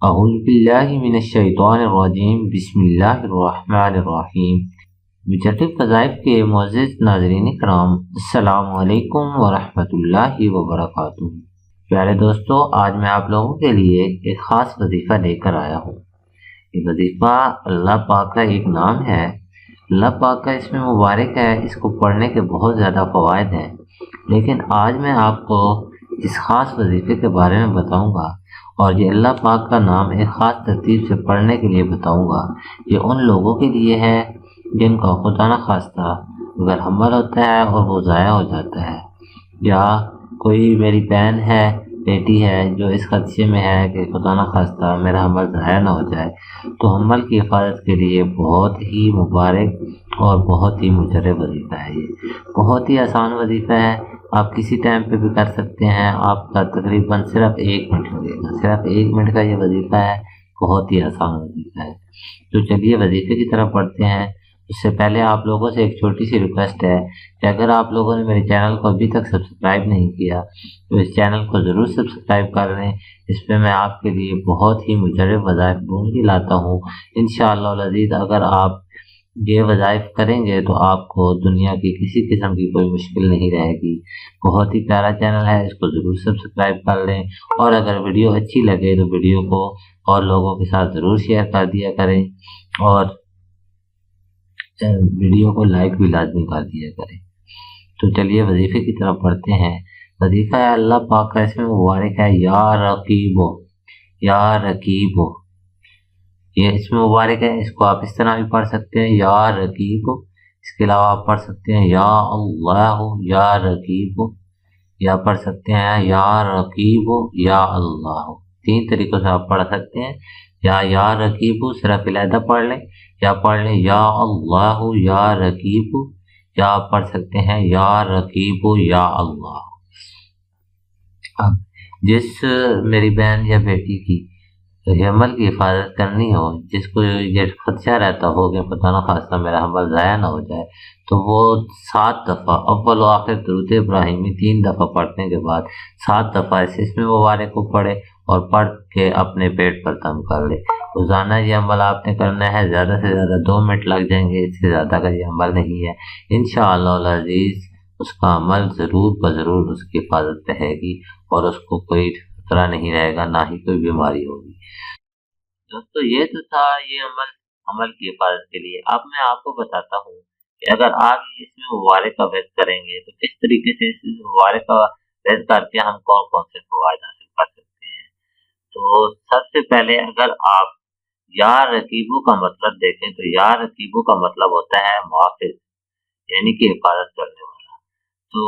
اعوذ باللہ من الشیطان الرجیم، بسم اللہ الرحمن الرحیم۔ مجرب وظائف کے معزز ناظرین کرام، السلام علیکم ورحمۃ اللہ وبرکاتہ۔ پیارے دوستو، آج میں آپ لوگوں کے لیے ایک خاص وظیفہ لے کر آیا ہوں۔ یہ وظیفہ اللہ پاک کا ایک نام ہے، اللہ پاک کا اسم مبارک ہے، اس کو پڑھنے کے بہت زیادہ فوائد ہیں، لیکن آج میں آپ کو اس خاص وظیفے کے بارے میں بتاؤں گا، اور یہ اللہ پاک کا نام ایک خاص ترتیب سے پڑھنے کے لیے بتاؤں گا۔ یہ ان لوگوں کے لیے ہے جن کا خدا نخواستہ اگر حمل ہوتا ہے اور وہ ضائع ہو جاتا ہے، یا کوئی میری بہن ہے، بیٹی ہے جو اس خدشے میں ہے کہ خدا نخواستہ میرا حمل ضائع نہ ہو جائے، تو حمل کی حفاظت کے لیے بہت ہی مبارک اور بہت ہی مجرب وظیفہ ہے۔ یہ بہت ہی آسان وظیفہ ہے، آپ کسی ٹائم پہ بھی کر سکتے ہیں۔ آپ کا تقریباً صرف 1 منٹ لگے گا، صرف 1 منٹ کا یہ وظیفہ ہے، بہت ہی آسان وظیفہ ہے۔ تو چلیے وظیفے کی طرف پڑھتے ہیں۔ اس سے پہلے آپ لوگوں سے ایک چھوٹی سی ریکویسٹ ہے کہ اگر آپ لوگوں نے میرے چینل کو ابھی تک سبسکرائب نہیں کیا تو اس چینل کو ضرور سبسکرائب کر لیں۔ اس پہ میں آپ کے لیے بہت ہی مجرب وظائف ڈھونڈ کے لاتا ہوں۔ انشاءاللہ العزیز اگر آپ یہ وظائف کریں گے تو آپ کو دنیا کی کسی قسم کی کوئی مشکل نہیں رہے گی۔ بہت ہی پیارا چینل ہے، اس کو ضرور سبسکرائب کر لیں، اور اگر ویڈیو اچھی لگے تو ویڈیو کو اور لوگوں کے ساتھ ضرور شیئر کر دیا کریں، اور ویڈیو کو لائک بھی لازمی کر دیا کریں۔ تو چلیے وظیفے کی طرف پڑھتے ہیں۔ وظیفہ ہے اللہ پاک کا اسم مبارک ہے یا رقیبو، یا رقیبو، یہ اسم مبارک ہے، اس کو آپ اس طرح بھی پڑھ سکتے ہیں یا رقیبو، اس کے علاوہ آپ پڑھ سکتے ہیں یا اللہ یا رقیبو، یا پڑھ سکتے ہیں یا رقیبو یا اللہ۔ 3 طریقوں سے آپ پڑھ سکتے ہیں، یا رقیبو صرف علیحدہ پڑھ لیں، یا پڑھ لیں یا اللہ یا رقیبو، یا آپ پڑھ سکتے ہیں یا رقیبو یا اللہ۔ اب جس میری بہن یا بیٹی کی حمل کی حفاظت کرنی ہو، جس کو یہ خدشہ رہتا ہو کہ خدا نخواستہ میرا حمل ضائع نہ ہو جائے، تو وہ 7 دفعہ اول و آخر درود ابراہیمی 3 دفعہ پڑھنے کے بعد 7 دفعہ اس اسم مبارک کو پڑھے اور پڑھ کے اپنے پیٹ پر دم کر لے۔ روزانہ یہ عمل آپ نے کرنا ہے، زیادہ سے زیادہ 2 منٹ لگ جائیں گے، اس سے زیادہ کا یہ عمل نہیں ہے۔ انشاءاللہ العزیز اس کا عمل ضرور بضرور اس کی حفاظت رہے گی، اور اس کو کوئی خطرہ نہیں رہے گا، نہ ہی کوئی بیماری ہوگی۔ دوستو یہ تو تھا یہ عمل کی حفاظت کے لیے۔ اب میں آپ کو بتاتا ہوں کہ اگر آپ اس میں مبارک کا ورد کریں گے تو کس طریقے سے اس میں مبارک کا ورد کر کے ہم کون کون سے فوائد حاصل کر سکتے ہیں۔ تو سب سے پہلے اگر آپ یا رقیبو کا مطلب دیکھیں تو یا رقیبو کا مطلب ہوتا ہے محافظ، یعنی کہ حفاظت کرنے والا۔ تو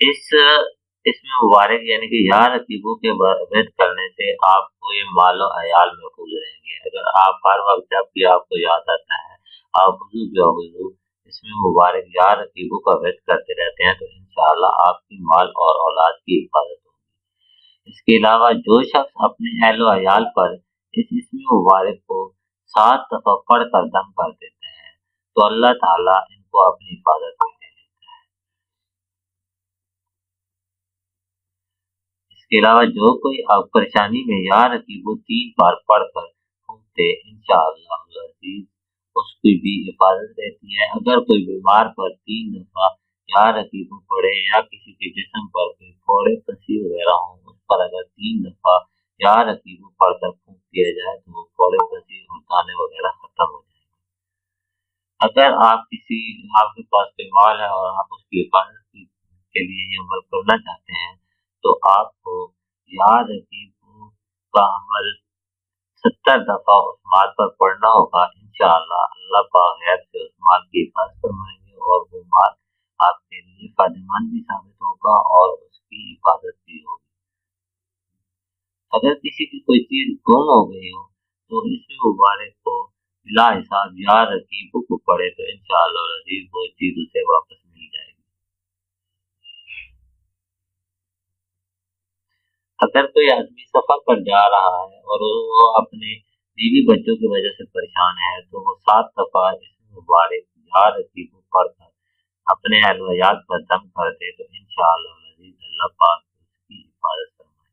اس میں مبارک یعنی کہ یا رقیبو کے ورد کرنے سے آپ کو یہ مال و عیال محفوظ رہیں گے۔ اگر آپ ہر وقت جب بھی آپ کو یاد آتا ہے آپ حضو بیا حضو اس میں مبارک یا رقیبو کا ورد کرتے رہتے ہیں تو انشاءاللہ آپ کی مال اور اولاد کی حفاظت ہوگی۔ اس کے علاوہ جو شخص اپنے اہل و عیال پر اس اسم مبارک کو 7 دفعہ پڑھ کر دم کر دیتے ہیں تو اللہ تعالیٰ ان کو اپنی حفاظت میں لے لیتا ہے۔ اس کے علاوہ جو کوئی آپ پریشانی میں یا رقیبو 3 بار پڑھ کر گھومتے انشاءاللہ العزیز اس کی بھی حفاظت رہتی ہے۔ اگر کوئی بیمار پر 3 دفعہ یا رقیبو پڑھے، یا کسی کے جسم پر کوئی پھوڑے پھنسی وغیرہ ہوں، اس پر اگر 3 دفعہ یا رقیبو پڑھ کر پھونک دیا جائے تو وہ پھوڑے پھنسی اور دانے وغیرہ ختم ہو جائیں گے۔ اگر آپ کے پاس کوئی مال ہے اور آپ اس کی حفاظت کے لیے یہ عمل کرنا چاہتے ہیں تو آپ کو یا رقیبو کا عمل 70 دفعہ اس مال پر پڑھنا ہوگا۔ انشاءاللہ اللہ پاک غیب سے اس مال کی حفاظت فرمائیں گے، اور وہ مال آپ کے لیے فائدہ مند بھی ثابت ہوگا اور اس کی حفاظت بھی ہوگی۔ اگر کسی کی کوئی چیز گم ہو گئی ہو تو اس میں مبارک کو بلا حساب یا رقیبو کو پڑھے تو انشاءاللہ العزیز وہ چیز اسے واپس مل جائے گی۔ اگر کوئی آدمی سفر پر جا رہا ہے اور وہ اپنے بیوی بچوں کی وجہ سے پریشان ہے تو وہ 7 دفعہ اس مبارک یا رقیبو پڑھ کر اپنے اہل و عیال پر دم کر دے تو انشاءاللہ العزیز اللہ پاک اس کی حفاظت فرمائے۔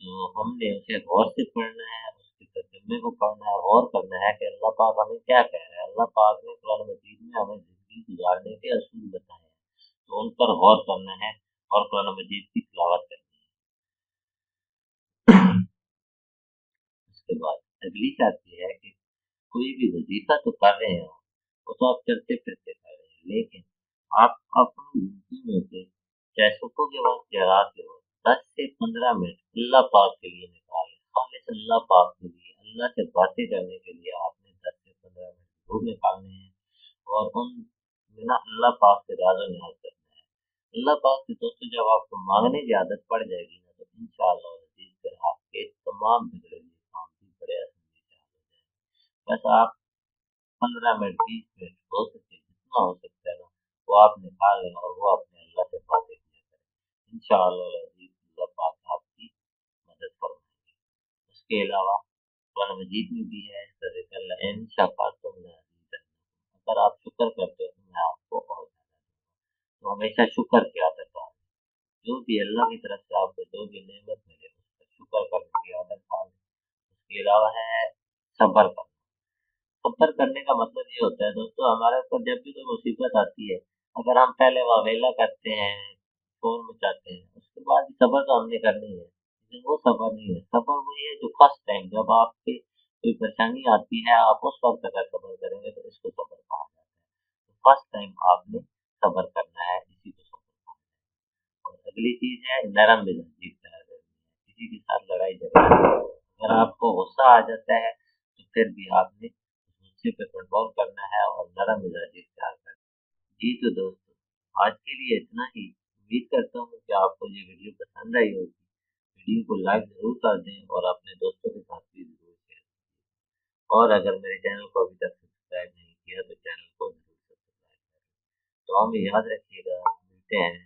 تو ہم نے اسے غور سے پڑھنا ہے، اس کے ترجمے کو پڑھنا ہے، غور کرنا ہے کہ اللہ پاک ہمیں کیا کہہ رہا ہے۔ اللہ پاک نے قرآن مجید میں ہمیں زندگی گزارنے کے اصول بتائے ہیں، تو ان پر غور کرنا ہے اور قرآن مجید کی تلاوت کرنی ہے۔ اس کے بعد اگلی بات یہ ہے کہ کوئی بھی وظیفہ تو کر رہے ہیں، وہ تو آپ چلتے پھرتے کر رہے ہیں، لیکن آپ اپنی زندگی میں سے چاہے صبح کے وقت یا رات کے وقت 10 سے 15 منٹ اللہ پاک کے لیے نکالیں، خالص اللہ پاک کے لیے، اللہ سے باتیں کرنے کے لیے آپ نے 10 سے 15 منٹ ضرور نکالنے ہیں، اور ان بنا اللہ پاک سے راز و نیاز کرنا ہے۔ اللہ پاک سے دوستوں جب آپ کو مانگنے کی عادت پڑ جائے گی نا، تو انشاءاللہ عزیز پھر آپ کے تمام بگڑے ہوئے کام بھی بڑے آسانی سے حل ہو جائیں گے۔ بس آپ 15 منٹ 20 منٹ ہو سکے جتنا ہو سکتا ہے نا، وہ آپ نکال لیں اور وہ اپنے اللہ سے باتیں کیا کریں، انشاءاللہ العزیز اللہ پاک آپ کی مدد فرمائیں گے۔ اس کے علاوہ قرآن مجید میں بھی ہے صدق اللہ ان شکرتم لازیدنکم، اگر آپ شکر کرتے ہو تو میں آپ کو اور زیادہ دوں گا، تو ہمیشہ شکر کی عادت ڈالیں، جو بھی اللہ کی طرف سے آپ کو جو بھی نعمت ملے اس پر شکر کرنے کی عادت ڈالیں۔ اس کے علاوہ ہے صبر کرنا۔ صبر کرنے کا مطلب یہ ہوتا ہے دوستوں، ہمارے اوپر جب بھی کوئی مصیبت آتی ہے، اگر ہم پہلے واویلا کرتے ہیں، شور مچاتے ہیں، اس کے بعد صبر تو ہم نے کرنا ہی ہے، لیکن وہ صبر نہیں ہے۔ صبر وہی ہے جو فرسٹ ٹائم جب آپ کے کوئی پریشانی آتی ہے، آپ اس وقت اگر صبر کریں گے تو اس کو صبر کہا جاتا ہے۔ فرسٹ ٹائم آپ نے صبر کرنا ہے، اسی کو صبر کہا جاتا ہے۔ اور اگلی چیز ہے نرم مزاجی اختیار کرنی ہے، کسی کے ساتھ لڑائی جھگڑا، اگر آپ کو غصہ آ جاتا ہے تو پھر بھی آپ نے غصے پہ کنٹرول کرنا ہے اور نرم مزاجی اختیار کرنا ہے۔ جی تو دوستو، آج کے لیے اتنا ہی۔ امید کرتا ہوں کہ آپ کو یہ ویڈیو پسند آئی ہوگی۔ ویڈیو کو لائک ضرور کر دیں اور اپنے دوستوں کے ساتھ بھی ضرور شیئر کریں، اور اگر میرے چینل کو ابھی تک سبسکرائب نہیں کیا تو چینل کو ضرور سبسکرائب کریں۔ تو ہمیں یاد رکھیے گا، ملتے ہیں